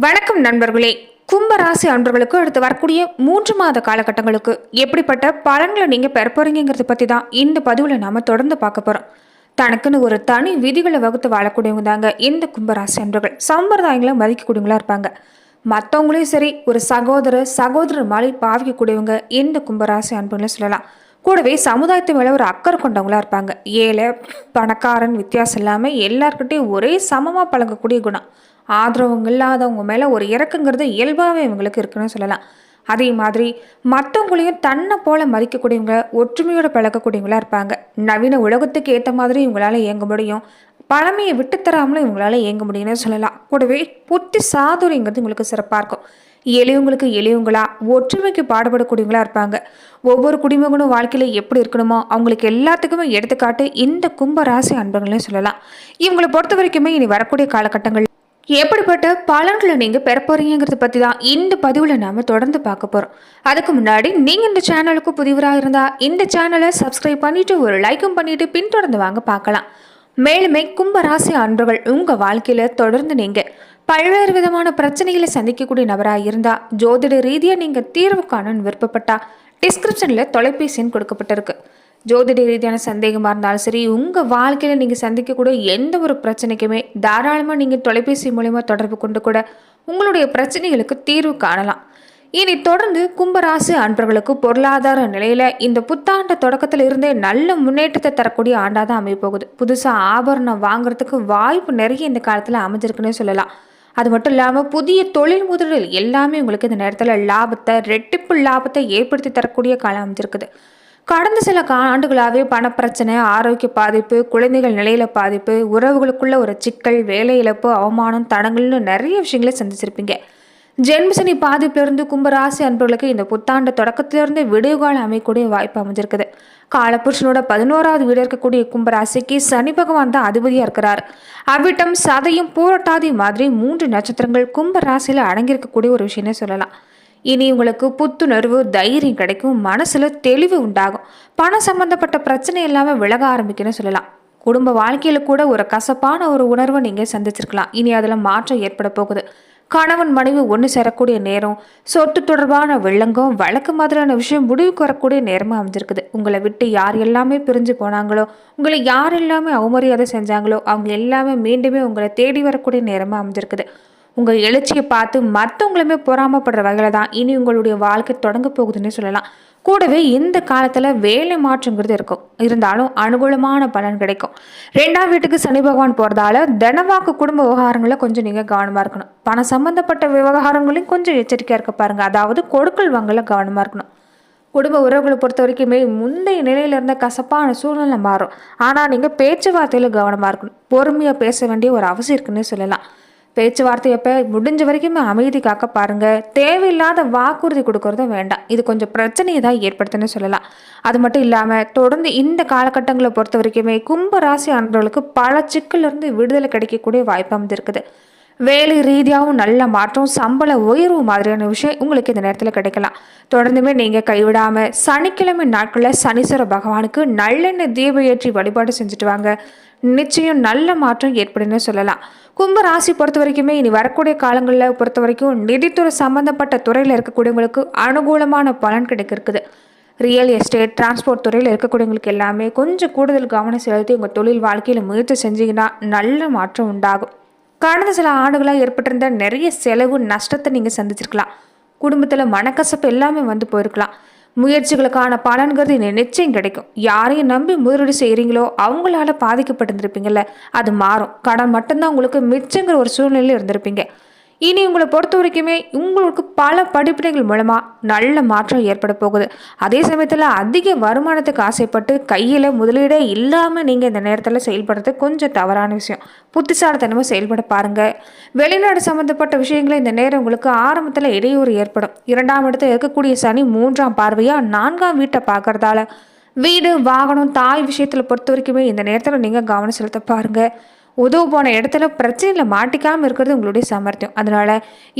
வணக்கம் நண்பர்களே. கும்பராசி அன்பர்களுக்கு அடுத்து வரக்கூடிய 3 மாத காலகட்டங்களுக்கு எப்படிப்பட்ட பலன்களை நீங்க பெற போறீங்கிறத பத்தி தான் இந்த பதிவுல நாம தொடர்ந்து பார்க்க போறோம். தனக்குன்னு ஒரு தனி விதிகளை வகுத்து வாழக்கூடியவங்க தாங்க இந்த கும்பராசி அன்பர்கள். சம்பிரதாயங்களை மதிக்கக்கூடியவங்களா இருப்பாங்க. மற்றவங்களையும் சரி, ஒரு சகோதரர் மாதிரி பாவிக்கக்கூடியவங்க இந்த கும்பராசி அன்பர்களை சொல்லலாம். கூடவே சமுதாயத்து மேல ஒரு அக்கறை கொண்டவங்களா இருப்பாங்க. ஏழை பணக்காரன் வித்தியாசம் இல்லாம எல்லார்கிட்டையும் ஒரே சமமா பழகக்கூடிய குணம். ஆதரவங்க இல்லாதவங்க மேல ஒரு இறக்குங்கிறது இயல்பாகவே இவங்களுக்கு இருக்குன்னு சொல்லலாம். அதே மாதிரி மற்றவங்களையும் தன்னை போல மதிக்கக்கூடியவங்க, ஒற்றுமையோட பழகக்கூடியவங்களா இருப்பாங்க. நவீன உலகத்துக்கு ஏற்ற மாதிரி இவங்களால இயங்க முடியும். பழமையை விட்டுத்தராமலும் இவங்களால இயங்க முடியும்னு சொல்லலாம். கூடவே புத்தி சாதுரியங்கிறது உங்களுக்கு சிறப்பாக இருக்கும். எளியவங்களுக்கு எளியவங்களா ஒற்றுமைக்கு பாடுபடக்கூடியவங்களா இருப்பாங்க. ஒவ்வொரு குடிமகனும் வாழ்க்கையில எப்படி இருக்கணுமோ அவங்களுக்கு எல்லாத்துக்குமே எடுத்துக்காட்டு இந்த கும்ப ராசி அன்பர்களே சொல்லலாம். இவங்களை பொறுத்த வரைக்குமே இனி வரக்கூடிய காலகட்டங்கள் எப்படிப்பட்ட பலன்களை நீங்க பெற போறீங்கிறத பத்தி தான் இந்த பதிவுல நாம தொடர்ந்து பார்க்க போறோம். அதுக்கு முன்னாடி நீங்க இந்த சேனலுக்கு புதிவராக இருந்தா இந்த சேனலை சப்ஸ்கிரைப் பண்ணிட்டு ஒரு லைக்கும் பண்ணிட்டு பின்தொடர்ந்து வாங்க பார்க்கலாம். மேலுமே கும்பராசி அன்பர்கள் உங்க வாழ்க்கையில தொடர்ந்து நீங்க பல்வேறு விதமான பிரச்சனைகளை சந்திக்கக்கூடிய நபராக இருந்தா, ஜோதிட ரீதியா நீங்க தீர்வு காணணும்னு விருப்பப்பட்டா டிஸ்கிரிப்ஷன்ல தொலைபேசி எண் கொடுக்கப்பட்டிருக்கு. ஜோதிட ரீதியான சந்தேகமாக இருந்தாலும் சரி, உங்கள் வாழ்க்கையில் நீங்கள் சந்திக்கக்கூடிய எந்த ஒரு பிரச்சனைக்குமே தாராளமாக நீங்கள் தொலைபேசி மூலமா தொடர்பு கொண்டு கூட உங்களுடைய பிரச்சனைகளுக்கு தீர்வு காணலாம். இனி தொடர்ந்து கும்பராசி அன்பர்களுக்கு பொருளாதார நிலையில் இந்த புத்தாண்டு தொடக்கத்தில் இருந்தே நல்ல முன்னேற்றத்தை தரக்கூடிய ஆண்டாக தான் அமைய போகுது. புதுசாக ஆபரணம் வாங்குறதுக்கு வாய்ப்பு நிறைய இந்த காலத்தில் அமைஞ்சிருக்குன்னு சொல்லலாம். அது மட்டும் இல்லாமல் புதிய தொழில் முதலில் எல்லாமே உங்களுக்கு இந்த நேரத்தில் ரெட்டிப்பு லாபத்தை ஏற்படுத்தி தரக்கூடிய காலம் அமைஞ்சிருக்குது. கடந்த சில ஆண்டுகளாகவே பணப்பிரச்சனை, ஆரோக்கிய பாதிப்பு, குழந்தைகள் நிலையில பாதிப்பு, உறவுகளுக்குள்ள ஒரு சிக்கல், வேலை இழப்பு, அவமானம், தடங்கள்னு நிறைய விஷயங்களை சந்திச்சிருப்பீங்க. ஜென்மசனி பாதிப்பிலிருந்து கும்பராசி அன்பர்களுக்கு இந்த புத்தாண்டு தொடக்கத்திலிருந்து விடுகாலம் அமையக்கூடிய வாய்ப்பு அமைஞ்சிருக்குது. காலபுருஷனோட 11வது வீடு இருக்கக்கூடிய கும்பராசிக்கு சனி பகவான் தான் அதிபதியா இருக்கிறார். அவிட்டம், சதயம், பூரட்டாதி மாதிரி 3 நட்சத்திரங்கள் கும்பராசியில அடங்கியிருக்கக்கூடிய ஒரு விஷயம்னே சொல்லலாம். இனி உங்களுக்கு புத்துணர்வு, தைரியம் கிடைக்கும், மனசுல தெளிவு உண்டாகும். பணம் சம்பந்தப்பட்ட பிரச்சனை இல்லாம விலக ஆரம்பிக்கணும்னு சொல்லலாம். குடும்ப வாழ்க்கையில கூட ஒரு கசப்பான ஒரு உணர்வை நீங்க சந்திச்சிருக்கலாம். இனி அதுல மாற்றம் ஏற்பட போகுது. கணவன் மனைவி ஒன்று சேரக்கூடிய நேரம், சொத்து தொடர்பான வில்லங்கம், வழக்கு மாதிரியான விஷயம் முடிவுக்கு வரக்கூடிய நேரமா அமைஞ்சிருக்குது. உங்களை விட்டு யார் எல்லாமே பிரிஞ்சு போனாங்களோ, உங்களை யார் எல்லாமே அவமரியாதை செஞ்சாங்களோ, அவங்க எல்லாமே மீண்டுமே உங்களை தேடி வரக்கூடிய நேரமா அமைஞ்சிருக்குது. உங்கள் எழுச்சியை பார்த்து மற்றவங்களுமே பொறாமப்படுற வகையில் தான் இனி உங்களுடைய வாழ்க்கை தொடங்க போகுதுன்னு சொல்லலாம். கூடவே இந்த காலத்தில் வேலை மாற்றங்கிறது இருக்கும். இருந்தாலும் அனுகூலமான பலன் கிடைக்கும். 2ஆம் வீட்டுக்கு சனி பகவான் போகிறதால தனவாக்கு குடும்ப விவகாரங்களில் கொஞ்சம் நீங்கள் கவனமாக இருக்கணும். பணம் சம்பந்தப்பட்ட விவகாரங்களையும் கொஞ்சம் எச்சரிக்கையாக இருக்க பாருங்கள். அதாவது கொடுக்கல் வாங்கல கவனமாக இருக்கணும். குடும்ப உறவுகளை பொறுத்த வரைக்குமே முந்தைய நிலையில இருந்த கசப்பான சூழ்நிலை மாறும். ஆனால் நீங்கள் பேச்சுவார்த்தையில் கவனமாக இருக்கணும். பொறுமையாக பேச வேண்டிய ஒரு அவசியம் இருக்குன்னு சொல்லலாம். பேச்சுவார்த்தை எப்போ முடிஞ்ச வரைக்குமே அமைதி காக்க பாருங்க. தேவையில்லாத வாக்குறுதி கொடுக்கறதும் வேண்டாம். இது கொஞ்சம் பிரச்சனையை தான் ஏற்படுத்துன்னு சொல்லலாம். அது மட்டும் இல்லாமல் தொடர்ந்து இந்த காலகட்டங்களை பொறுத்த வரைக்குமே கும்பராசி அன்பர்களுக்கு பல சிக்கலிருந்து விடுதலை கிடைக்கக்கூடிய வாய்ப்பு அமைந்திருக்குது. வேலை ரீதியாகவும் நல்ல மாற்றம், சம்பள உயர்வு மாதிரியான விஷயம் உங்களுக்கு இந்த நேரத்தில் கிடைக்கலாம். தொடர்ந்துமே நீங்கள் கைவிடாமல் சனிக்கிழமை நாட்களில் சனீஸ்வர பகவானுக்கு நல்லெண்ணெய் தீப ஏற்றி வழிபாடு செஞ்சுட்டு வாங்க. நிச்சயம் நல்ல மாற்றம் ஏற்படுன்னு சொல்லலாம். கும்ப ராசி பொறுத்த வரைக்குமே இனி வரக்கூடிய காலங்களில் பொறுத்த வரைக்கும் நிதித்துறை சம்பந்தப்பட்ட துறையில் இருக்கக்கூடியவங்களுக்கு அனுகூலமான பலன் கிடைக்க இருக்குது. ரியல் எஸ்டேட், டிரான்ஸ்போர்ட் துறையில் இருக்கக்கூடியவங்களுக்கு எல்லாமே கொஞ்சம் கூடுதல் கவனம் செலுத்தி உங்கள் தொழில் வாழ்க்கையில் முயற்சி செஞ்சீங்கன்னா நல்ல மாற்றம் உண்டாகும். கடந்த சில ஆண்டுகளாக ஏற்பட்டிருந்த நிறைய செலவு நஷ்டத்தை நீங்கள் சந்திச்சிருக்கலாம். குடும்பத்தில் மனக்கசப்பு எல்லாமே வந்து போயிருக்கலாம். முயற்சிகளுக்கான பலன்கிறது நிச்சயம் கிடைக்கும். யாரையும் நம்பி முதலீடு செய்கிறீங்களோ அவங்களால பாதிக்கப்பட்டிருந்திருப்பீங்கல்ல, அது மாறும். கடன் மட்டும்தான் உங்களுக்கு மிச்சங்கிற ஒரு சூழ்நிலையில் இருந்திருப்பீங்க. இனி உங்களை பொறுத்த வரைக்குமே உங்களுக்கு பல படிப்பினைகள் மூலமா நல்ல மாற்றம் ஏற்பட போகுது. அதே சமயத்தில் அதிக வருமானத்துக்கு ஆசைப்பட்டு கையில் முதலீடே இல்லாமல் நீங்கள் இந்த நேரத்தில் செயல்படுறது கொஞ்சம் தவறான விஷயம். புத்திசாலித்தனமாக செயல்பட பாருங்க. வெளிநாடு சம்பந்தப்பட்ட விஷயங்களை இந்த நேரம் உங்களுக்கு ஆரம்பத்தில் இடையூறு ஏற்படும். 2ஆம் இடத்துல இருக்கக்கூடிய சனி 3ஆம் பார்வையாக 4ஆம் வீட்டை பார்க்கறதால வீடு, வாகனம், தாய் விஷயத்தில் பொறுத்த வரைக்குமே இந்த நேரத்தில் நீங்கள் கவனம் செலுத்த பாருங்க. உதவு போன இடத்துல பிரச்சனையில் மாட்டிக்காமல் இருக்கிறது உங்களுடைய சாமர்த்தியம். அதனால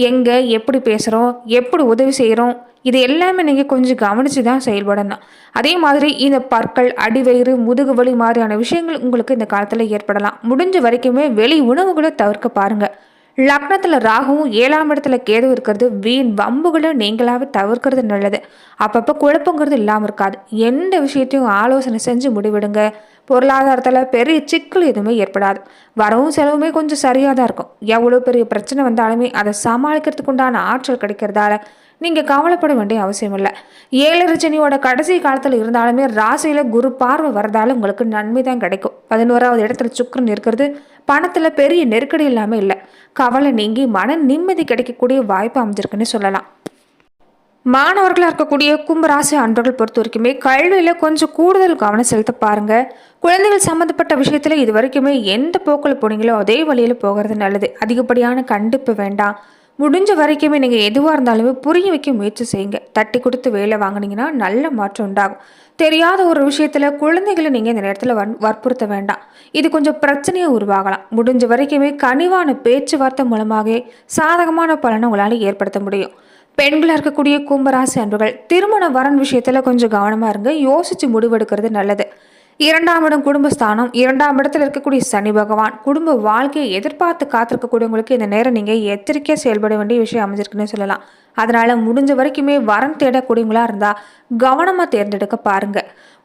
எங்கே எப்படி பேசுகிறோம், எப்படி உதவி செய்கிறோம், இது எல்லாமே நீங்கள் கொஞ்சம் கவனித்து தான் செயல்படணும். அதே மாதிரி இந்த பற்கள், அடிவயிறு, முதுகு வலி மாதிரியான விஷயங்கள் உங்களுக்கு இந்த காலத்தில் ஏற்படலாம். முடிஞ்ச வரைக்குமே வெளி உணவுகளை தவிர்க்க பாருங்கள். லக்னத்துல ராகுவும் 7ஆம் இடத்துல கேது இருக்கிறது வீண் வம்புகளை நீங்களாவே தவிர்க்கிறது நல்லது. அப்பப்போ குழப்பங்கிறது இல்லாமல் இருக்காது. எந்த விஷயத்தையும் ஆலோசனை செஞ்சு முடிவெடுங்க. பொருளாதாரத்தில் பெரிய சிக்கல் எதுவுமே ஏற்படாது. வரவும் செலவுமே கொஞ்சம் சரியாக தான் இருக்கும். எவ்வளோ பெரிய பிரச்சனை வந்தாலுமே அதை சமாளிக்கிறதுக்கு உண்டான ஆற்றல் கிடைக்கிறதால நீங்கள் கவலைப்பட வேண்டிய அவசியம் இல்லை. ஏழரை சனியோட கடைசி காலத்தில் இருந்தாலுமே ராசியில் குரு பார்வை வரதால உங்களுக்கு நன்மை தான் கிடைக்கும். 11ஆவது இடத்துல சுக்கிரன் இருக்கிறது பணத்தில் பெரிய நெருக்கடி இல்லாமல் இல்லை. கவலை நீங்கி மன நிம்மதி கிடைக்கக்கூடிய வாய்ப்பு அமைஞ்சிருக்குன்னு சொல்லலாம். மாணவர்களாக இருக்கக்கூடிய கும்பராசி அன்பர்கள் பொறுத்த வரைக்குமே கல்வியில் கொஞ்சம் கூடுதல் கவனம் செலுத்த பாருங்க. குழந்தைகள் சம்மந்தப்பட்ட விஷயத்தில் இது வரைக்குமே எந்த போக்கில் போனீங்களோ அதே வழியில் போகிறது நல்லது. அதிகப்படியான கண்டிப்பு வேண்டாம். முடிஞ்ச வரைக்குமே நீங்கள் எதுவாக இருந்தாலுமே புரிய வைக்க முயற்சி செய்யுங்க. தட்டி கொடுத்து வேலை வாங்கினீங்கன்னா நல்ல மாற்றம் உண்டாகும். தெரியாத ஒரு விஷயத்தில் குழந்தைகளை நீங்கள் இந்த நேரத்தில் வற்புறுத்த வேண்டாம். இது கொஞ்சம் பிரச்சனையை உருவாகலாம். முடிஞ்ச வரைக்குமே கனிவான பேச்சுவார்த்தை மூலமாக சாதகமான பலனை உங்களால் ஏற்படுத்த முடியும். பெண்களாக இருக்கக்கூடிய கும்பராசி அன்பர்கள் திருமண வரன் விஷயத்தில் கொஞ்சம் கவனமாக இருங்க. யோசித்து முடிவெடுக்கிறது நல்லது. 2ஆம் இடம் குடும்பஸ்தானம். 2ஆம் இடத்துல இருக்கக்கூடிய சனி பகவான் குடும்ப வாழ்க்கையை எதிர்பார்த்து காத்திருக்கக்கூடியவங்களுக்கு இந்த நேரம் நீங்கள் எச்சரிக்கையாக செயல்பட வேண்டிய விஷயம் அமைஞ்சிருக்குன்னு சொல்லலாம். அதனால முடிஞ்ச வரைக்குமே வரன் தேடக்கூடியவங்களா இருந்தால் கவனமாக தேர்ந்தெடுக்க பாருங்க.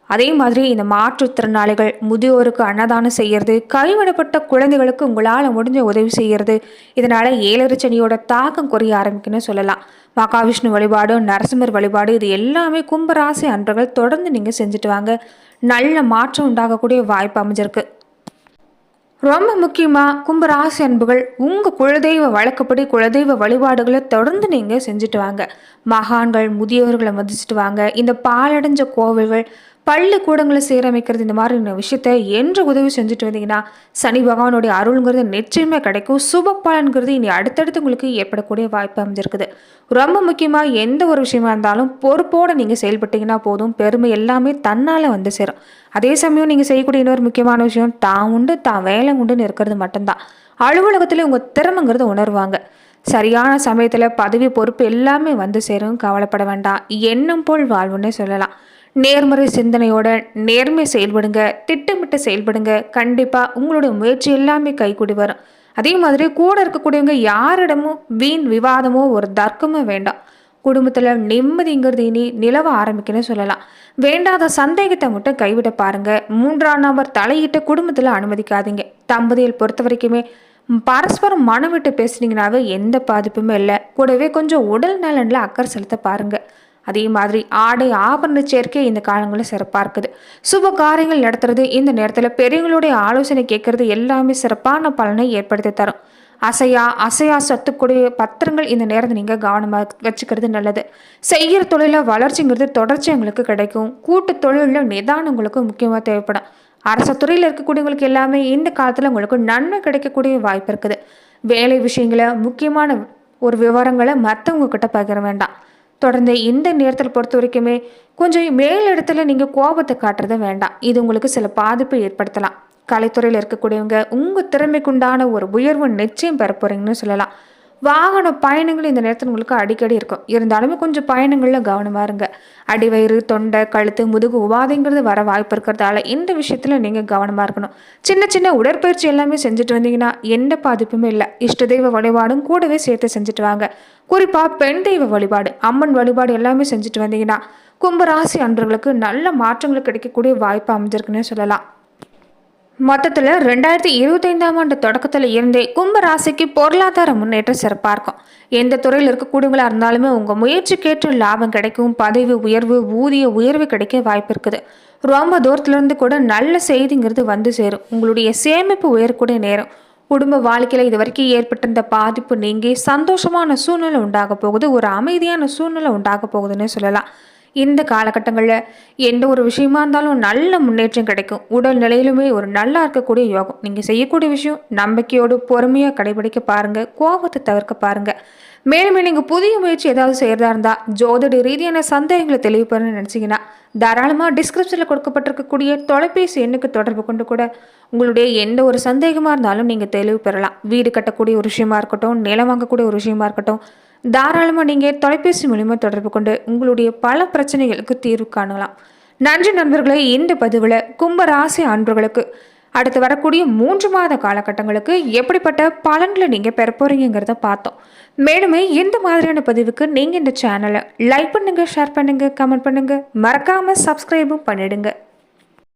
அதே மாதிரி இந்த மாற்றுத்திறனாளிகள், முதியோருக்கு அன்னதானம் செய்யறது, கைவிடப்பட்ட குழந்தைகளுக்கு உங்களால் முடிஞ்ச உதவி செய்யறது, இதனால ஏழரை சனியோட தாக்கம் குறைய ஆரம்பிக்குன்னு சொல்லலாம். மகாவிஷ்ணு வழிபாடு, நரசிம்மர் வழிபாடு, இது எல்லாமே கும்பராசி அன்பர்கள் தொடர்ந்து நீங்கள் செஞ்சுட்டு வாங்க. நல்ல மாற்றம் உண்டாகக்கூடிய வாய்ப்பு அமைஞ்சிருக்கு. ரொம்ப முக்கியமாக கும்பராசி அன்புகள் உங்கள் குலதெய்வ வழக்கப்படி குலதெய்வ வழிபாடுகளை தொடர்ந்து நீங்கள் செஞ்சுட்டு வாங்க. மகான்கள் முதியோர்களை மதிச்சுட்டு வாங்க. இந்த பாலடைஞ்ச கோவில்கள் பள்ளிக்கூடங்களை சீரமைக்கிறது, இந்த மாதிரி விஷயத்த என்று உதவி செஞ்சுட்டு வந்தீங்கன்னா சனி பகவானுடைய அருள்ங்கிறது நிச்சயமே கிடைக்கும். சுப பலன்கிறது இனி அடுத்தடுத்து உங்களுக்கு ஏற்படக்கூடிய வாய்ப்பு அமைஞ்சிருக்குது. ரொம்ப முக்கியமாக எந்த ஒரு விஷயமா இருந்தாலும் பொறுப்போடு நீங்கள் செயல்பட்டீங்கன்னா போதும். பெருமை எல்லாமே தன்னால் வந்து சேரும். அதே சமயம் நீங்கள் செய்யக்கூடிய இன்னொரு முக்கியமான விஷயம் தான் உண்டு தான் வேலை உண்டுன்னு இருக்கிறது மட்டும்தான். அலுவலகத்தில் உங்கள் திறமைங்கிறத உணர்வாங்க. சரியான சமயத்தில் பதவி பொறுப்பு எல்லாமே வந்து சேரும். கவலைப்பட வேண்டாம். எண்ணம் போல் வாழ்வுன்னே சொல்லலாம். நேர்மறை சிந்தனையோட நேர்மை செயல்படுங்க. திட்டமிட்டு செயல்படுங்க. கண்டிப்பாக உங்களோட முயற்சி எல்லாமே கைகூடி வரும். அதே மாதிரி கூட இருக்கக்கூடியவங்க யாரிடமும் வீண் விவாதமோ ஒரு தர்க்கமோ வேண்டாம். குடும்பத்தில் நிம்மதிங்கிறது இனி நிலவ ஆரம்பிக்குன்னு சொல்லலாம். வேண்டாத சந்தேகத்தை மட்டும் கைவிட பாருங்க. 3ஆம் நபர் தலையிட்ட குடும்பத்தில் அனுமதிக்காதீங்க. தம்பதியில் பொறுத்த வரைக்குமே பரஸ்பரம் மனம் விட்டு பேசுனீங்கன்னாவே எந்த பாதிப்புமே இல்லை. கூடவே கொஞ்சம் உடல் நலனில் அக்கறை செலுத்த பாருங்க. அதே மாதிரி ஆடை ஆபரண சேர்க்கை இந்த காலங்களில் சிறப்பாக இருக்குது. சுப காரியங்கள் நடத்துறது, இந்த நேரத்தில் பெரியவங்களுடைய ஆலோசனை கேட்கறது எல்லாமே சிறப்பான பலனை ஏற்படுத்தி தரும். அசையா சத்துக்கூடிய பத்திரங்கள் இந்த நேரத்தை நீங்கள் கவனமாக வச்சுக்கிறது நல்லது. செய்கிற தொழிலில் வளர்ச்சிங்கிறது தொடர்ச்சி உங்களுக்கு கிடைக்கும். கூட்டு தொழிலில் நிதானம் உங்களுக்கு முக்கியமாக தேவைப்படும். அரசு துறையில் இருக்கக்கூடியவங்களுக்கு எல்லாமே இந்த காலத்தில் உங்களுக்கு நன்மை கிடைக்கக்கூடிய வாய்ப்பு இருக்குது. வேலை விஷயங்களை முக்கியமான ஒரு விவரங்களை மற்றவங்க கிட்ட பகிர வேண்டாம். தொடர்ந்து இந்த நேரத்தில் பொறுத்த வரைக்குமே கொஞ்சம் மேலிடத்துல நீங்கள் கோபத்தை காட்டுறத வேண்டாம். இது உங்களுக்கு சில பாதிப்பை ஏற்படுத்தலாம். கலைத்துறையில் இருக்கக்கூடியவங்க உங்கள் திறமைக்குண்டான ஒரு உயர்வு நிச்சயம் பெற போறீங்கன்னு சொல்லலாம். வாகன பயணங்கள் இந்த நேரத்தில் உங்களுக்கு அடிக்கடி இருக்கும். இருந்தாலுமே கொஞ்சம் பயணங்களில் கவனமாக இருங்க. அடிவயிறு, தொண்டை, கழுத்து, முதுகு உபாதைங்கிறது வர வாய்ப்பு இருக்கிறதால இந்த விஷயத்தில் நீங்கள் கவனமாக இருக்கணும். சின்ன சின்ன உடற்பயிற்சி எல்லாமே செஞ்சுட்டு வந்தீங்கன்னா எந்த பாதிப்புமே இல்லை. இஷ்ட தெய்வ வழிபாடும் கூடவே சேர்த்து செஞ்சுட்டு வாங்க. குறிப்பாக பெண் தெய்வ வழிபாடு, அம்மன் வழிபாடு எல்லாமே செஞ்சுட்டு வந்தீங்கன்னா கும்பராசி அன்பர்களுக்கு நல்ல மாற்றங்கள் கிடைக்கக்கூடிய வாய்ப்பு அமைஞ்சிருக்குன்னு சொல்லலாம். மொத்தத்தில் 2025ஆம் ஆண்டு தொடக்கத்தில் இருந்தே கும்பராசிக்கு பொருளாதார முன்னேற்றம் சிறப்பாக இருக்கும். எந்த துறையில் இருக்கக்கூடியவங்களாக இருந்தாலுமே உங்கள் முயற்சிக்கேற்ற லாபம் கிடைக்கும். பதவி உயர்வு, ஊதிய உயர்வு கிடைக்க வாய்ப்பு இருக்குது. ரொம்ப தூரத்துலேருந்து கூட நல்ல செய்திங்கிறது வந்து சேரும். உங்களுடைய சேமிப்பு உயரக்கூடிய நேரம். குடும்ப வாழ்க்கையில் இது வரைக்கும் ஏற்பட்டிருந்த பாதிப்பு நீங்கி சந்தோஷமான சூழ்நிலை உண்டாக போகுது. ஒரு அமைதியான சூழ்நிலை உண்டாக போகுதுன்னு சொல்லலாம். இந்த காலகட்டங்களில் எந்த ஒரு விஷயமா இருந்தாலும் நல்ல முன்னேற்றம் கிடைக்கும். உடல் நிலையிலுமே ஒரு நல்லா இருக்கக்கூடிய யோகம். நீங்கள் செய்யக்கூடிய விஷயம் நம்பிக்கையோடு பொறுமையாக கடைபிடிக்க பாருங்கள். கோபத்தை தவிர்க்க பாருங்கள். மேலுமே நீங்கள் புதிய முயற்சி ஏதாவது செய்கிறதா இருந்தால் ஜோதிட ரீதியான சந்தேகங்களை தெளிவுபெறணும்னு நினச்சிங்கன்னா தாராளமாக டிஸ்கிரிப்ஷனில் கொடுக்கப்பட்டிருக்கக்கூடிய தொலைபேசி எண்ணுக்கு தொடர்பு கொண்டு கூட உங்களுடைய எந்த ஒரு சந்தேகமாக இருந்தாலும் நீங்கள் தெளிவு பெறலாம். வீடு கட்டக்கூடிய ஒரு விஷயமா இருக்கட்டும், நிலம் வாங்கக்கூடிய ஒரு விஷயமா இருக்கட்டும், தாராளமாக நீங்கள் தொலைபேசி மூலிமா தொடர்பு கொண்டு உங்களுடைய பல பிரச்சனைகளுக்கு தீர்வு காணலாம். நன்றி நண்பர்களே. இந்த பதிவில் கும்பராசி அன்பர்களுக்கு அடுத்து வரக்கூடிய 3 மாத காலகட்டங்களுக்கு எப்படிப்பட்ட பலன்களை நீங்கள் பெற போறீங்கிறத பார்த்தோம். மேலுமே இந்த மாதிரியான பதிவுக்கு நீங்கள் இந்த சேனலை லைக் பண்ணுங்கள், ஷேர் பண்ணுங்கள், கமெண்ட் பண்ணுங்கள், மறக்காமல் சப்ஸ்கிரைபும் பண்ணிடுங்க.